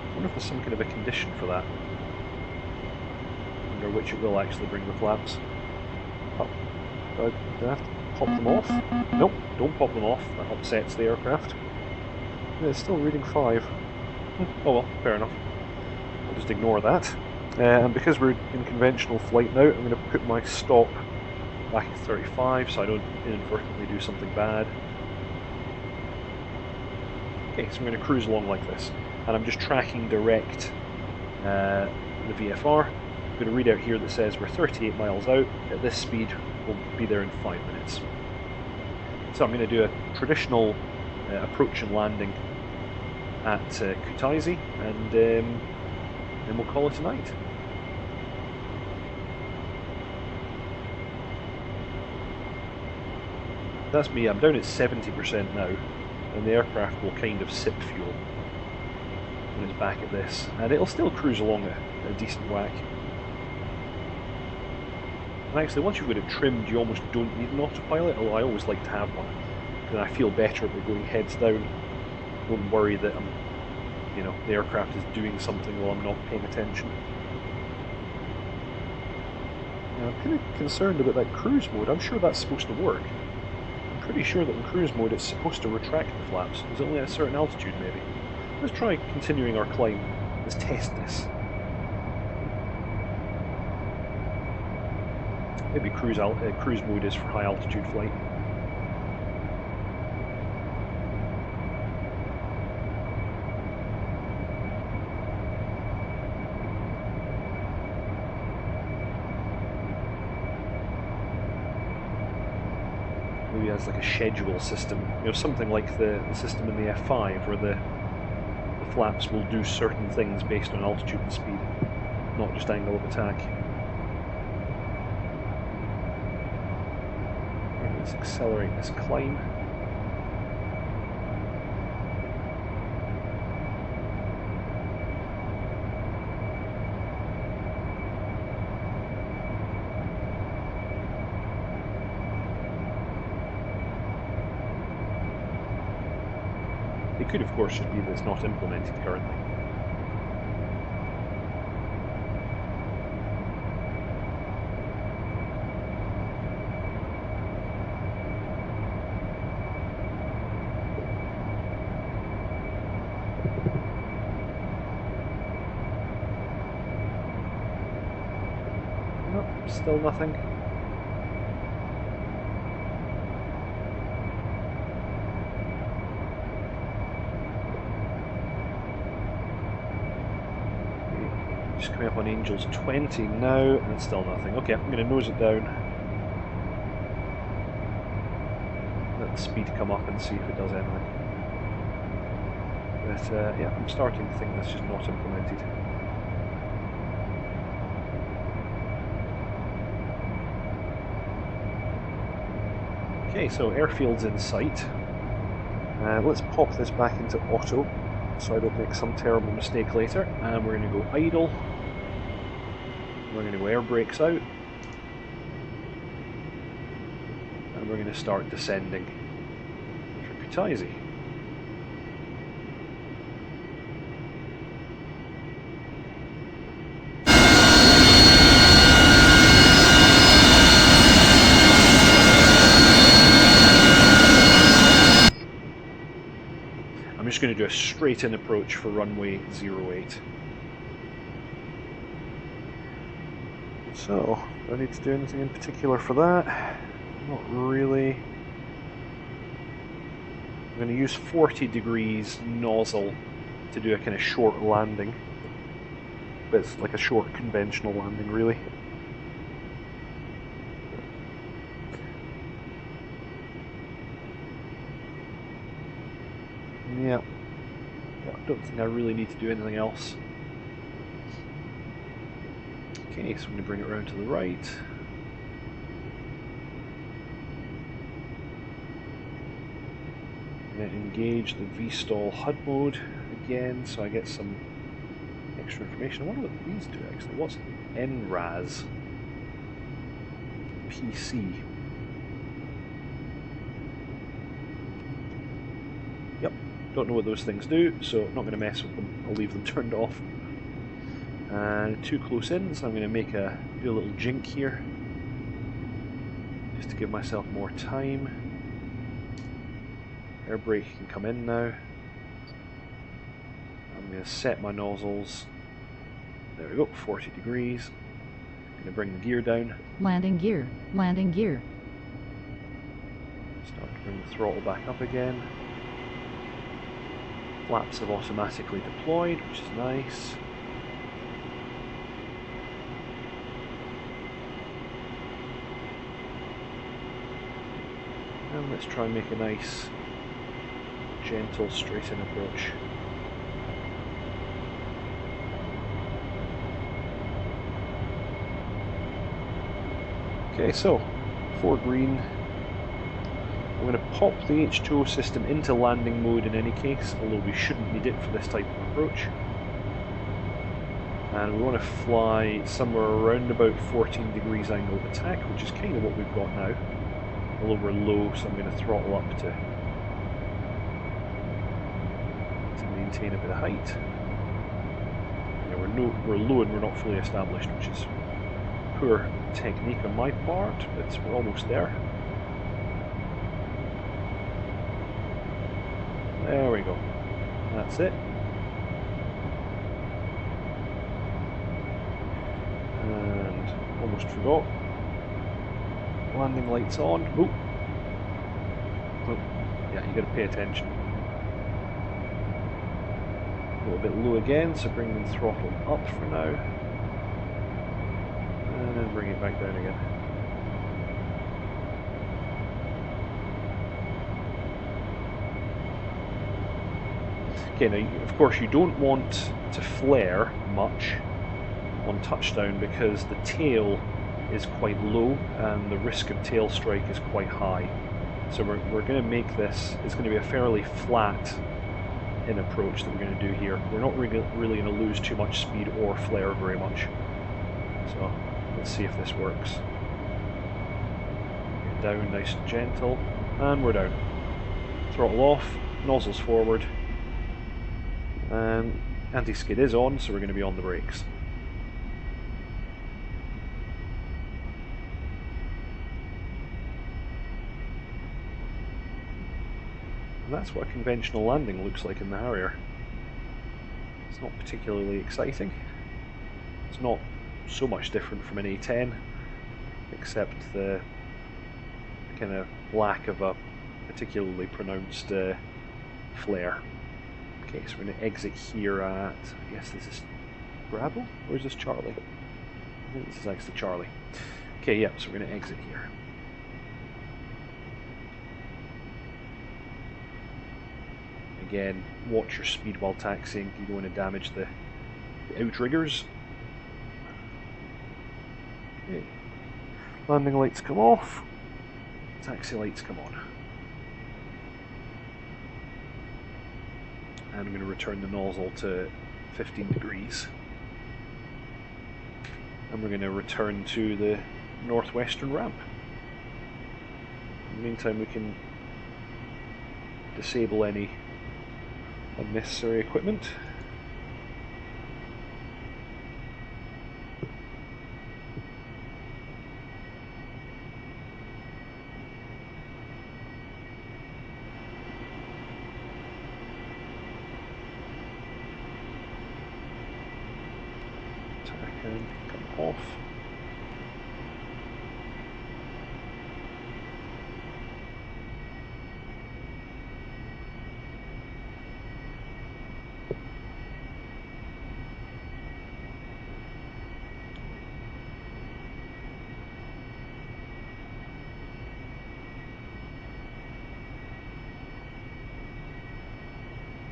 I wonder if there's some kind of a condition for that, under which it will actually bring the flaps up. Do I have to pop them off? Nope, don't pop them off, that upsets the aircraft. Yeah, it's still reading 5. Oh well, fair enough. I'll just ignore that. And because we're in conventional flight now, I'm going to put my stop back at 35 so I don't inadvertently do something bad. Okay, so I'm going to cruise along like this. And I'm just tracking direct the VFR. I'm going to read out here that says we're 38 miles out. At this speed, we'll be there in 5 minutes. So I'm going to do a traditional approach and landing at Kutaisi, and then we'll call it a night. That's me, I'm down at 70% now, and the aircraft will kind of sip fuel when it's back at this, and it'll still cruise along at a decent whack. And actually, once you've got it trimmed, you almost don't need an autopilot, although I always like to have one, because I feel better by going heads down. I don't worry that the aircraft is doing something while I'm not paying attention. Now, I'm kind of concerned about that cruise mode. I'm sure that's supposed to work. I'm pretty sure that in cruise mode it's supposed to retract the flaps. Is it only at a certain altitude, maybe? Let's try continuing our climb. Let's test this. Maybe cruise mode is for high altitude flight. Maybe has like a schedule system, something like the system in the F5, where the flaps will do certain things based on altitude and speed, not just angle of attack. Let's accelerate this climb. It could, of course, just be that it's not implemented currently. Nope, still nothing. Just coming up on Angels 20 now, and still nothing. Okay, I'm going to nose it down. Let the speed come up and see if it does anything. But yeah, I'm starting to think that's just not implemented. Okay, so airfield's in sight. Let's pop this back into auto, so I don't make some terrible mistake later, and we're going to go idle. We're going to air brakes out. And we're going to start descending. Tricky-tizy. I'm just going to do a straight-in approach for runway 08. So, do I need to do anything in particular for that? Not really. I'm going to use 40 degrees nozzle to do a kind of short landing. But it's like a short conventional landing, really. Yeah. I don't think I really need to do anything else. Okay, so I'm going to bring it around to the right. And then engage the VSTOL HUD mode again, so I get some extra information. I wonder what these do actually. What's NRAS? PC. Yep, don't know what those things do, so I'm not going to mess with them. I'll leave them turned off. And too close in, so I'm going to do a little jink here, just to give myself more time. Air brake can come in now. I'm going to set my nozzles. There we go, 40 degrees. I'm going to bring the gear down. Landing gear. Landing gear. Start to bring the throttle back up again. Flaps have automatically deployed, which is nice. And let's try and make a nice, gentle, straight-in approach. Okay, so, 4 green. I'm going to pop the H2O system into landing mode in any case, although we shouldn't need it for this type of approach. And we want to fly somewhere around about 14 degrees angle of attack, which is kind of what we've got now. Although we're low, so I'm going to throttle up to maintain a bit of height. Yeah, we're low and we're not fully established, which is poor technique on my part, but we're almost there. There we go. That's it. And almost forgot. Landing lights on. Oh. Oh. Yeah, you got to pay attention. A little bit low again, so bring the throttle up for now. And then bring it back down again. Okay, now of course you don't want to flare much on touchdown because the tail is quite low and the risk of tail strike is quite high. So we're going to make this, it's going to be a fairly flat in approach that we're going to do here. We're not really going to lose too much speed or flare very much. So let's see if this works. Get down nice and gentle, and we're down. Throttle off, nozzles forward, and anti-skid is on, so we're going to be on the brakes. And that's what a conventional landing looks like in the Harrier. It's not particularly exciting. It's not so much different from an A10, except the kind of lack of a particularly pronounced flare. Okay, so we're going to exit here at, I guess this is Bravo? Or is this Charlie? I think this is actually Charlie. Okay, yeah, so we're going to exit here. Again, watch your speed while taxiing. You don't want to damage the outriggers. Okay. Landing lights come off. Taxi lights come on. And I'm going to return the nozzle to 15 degrees. and we're going to return to the northwestern ramp. In the meantime, we can disable any unnecessary equipment. And come off.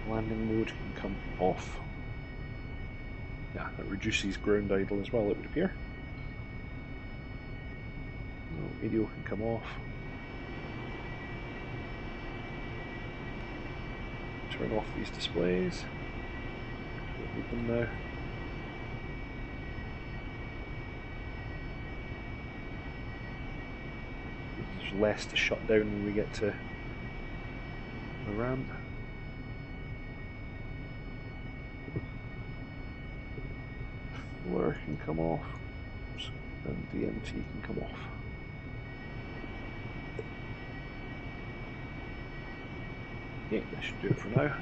Landing mode can come off. Yeah, that reduces ground idle as well, it would appear. Radio can come off. Turn off these displays. Don't need them now. There's less to shut down when we get to the ramp. Flare can come off, and the MT can come off. Yeah, that should do it for now.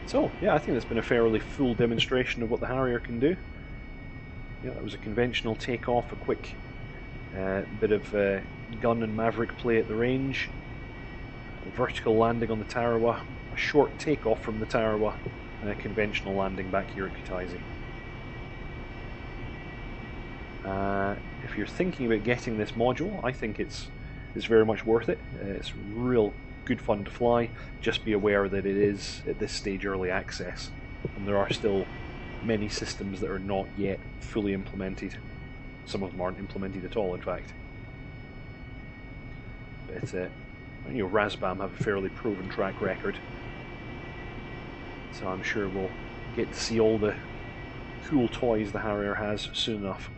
So, yeah, I think that's been a fairly full demonstration of what the Harrier can do. Yeah, that was a conventional takeoff, a quick bit of gun and maverick play at the range, a vertical landing on the Tarawa, a short takeoff from the Tarawa, and a conventional landing back here at Kutaisi. If you're thinking about getting this module, I think it's very much worth it. It's real good fun to fly. Just be aware that it is at this stage early access, and there are still many systems that are not yet fully implemented. Some of them aren't implemented at all, in fact. But you know, RAZBAM have a fairly proven track record, so I'm sure we'll get to see all the cool toys the Harrier has soon enough.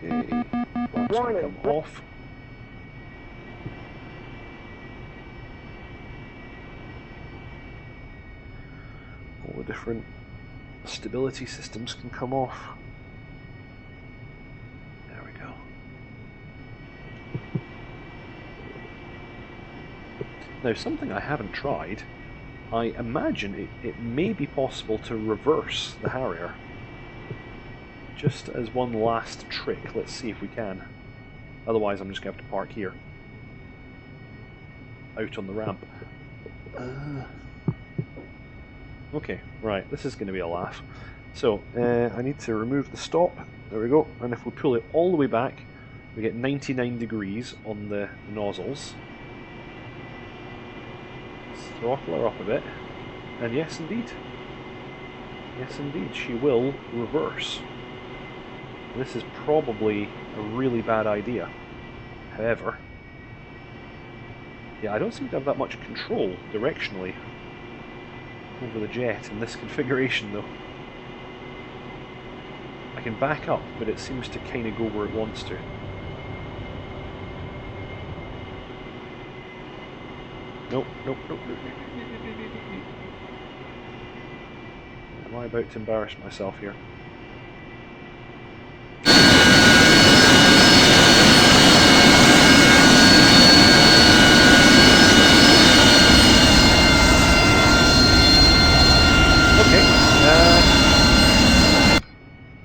Okay, flaps can come off. All the different stability systems can come off. There we go. Now, something I haven't tried, I imagine it may be possible to reverse the Harrier. Just as one last trick, let's see if we can. Otherwise I'm just going to have to park here, out on the ramp. Okay, right, this is going to be a laugh. So, I need to remove the stop, there we go, and if we pull it all the way back, we get 99 degrees on the nozzles. Throttle her up a bit, and yes indeed, she will reverse. This is probably a really bad idea. However, yeah, I don't seem to have that much control directionally over the jet in this configuration though. I can back up, but it seems to kind of go where it wants to. Nope. Am I about to embarrass myself here?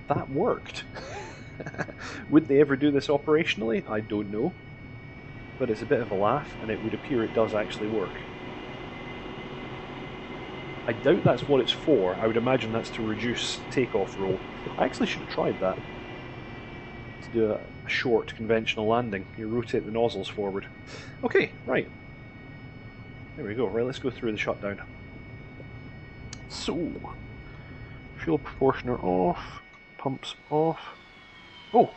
That worked. Would they ever do this operationally? I don't know. But it's a bit of a laugh, and it would appear it does actually work. I doubt that's what it's for. I would imagine that's to reduce takeoff roll. I actually should have tried that. to do a short conventional landing. You rotate the nozzles forward. Okay, right. There we go. Right, let's go through the shutdown. So, fuel proportioner off, pumps off. Oh,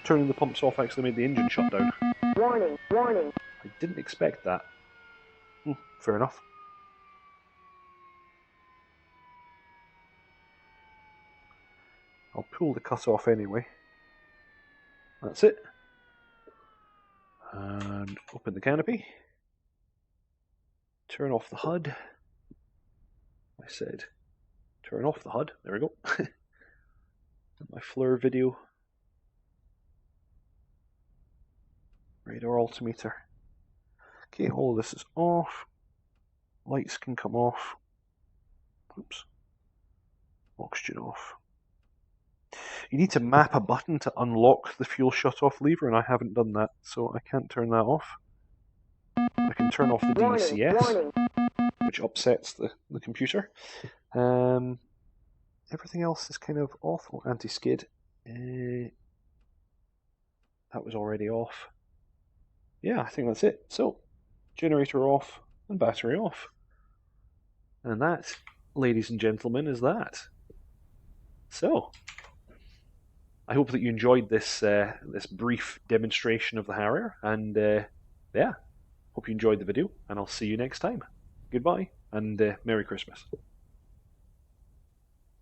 turning the pumps off actually made the engine shut down. Warning, warning. I didn't expect that. Fair enough. I'll pull the cut off anyway. That's it. And open the canopy. Turn off the HUD. I said, turn off the HUD. There we go. My FLIR video. Radar altimeter. Okay, all of this is off. Lights can come off. Oops. Oxygen off. You need to map a button to unlock the fuel shut-off lever, and I haven't done that, so I can't turn that off. I can turn off the DCS, which upsets the computer. Everything else is kind of off. Oh, anti-skid. That was already off. Yeah, I think that's it. So, generator off and battery off. And that, ladies and gentlemen, is that. So, I hope that you enjoyed this this brief demonstration of the Harrier, and yeah, hope you enjoyed the video, and I'll see you next time. Goodbye, and Merry Christmas.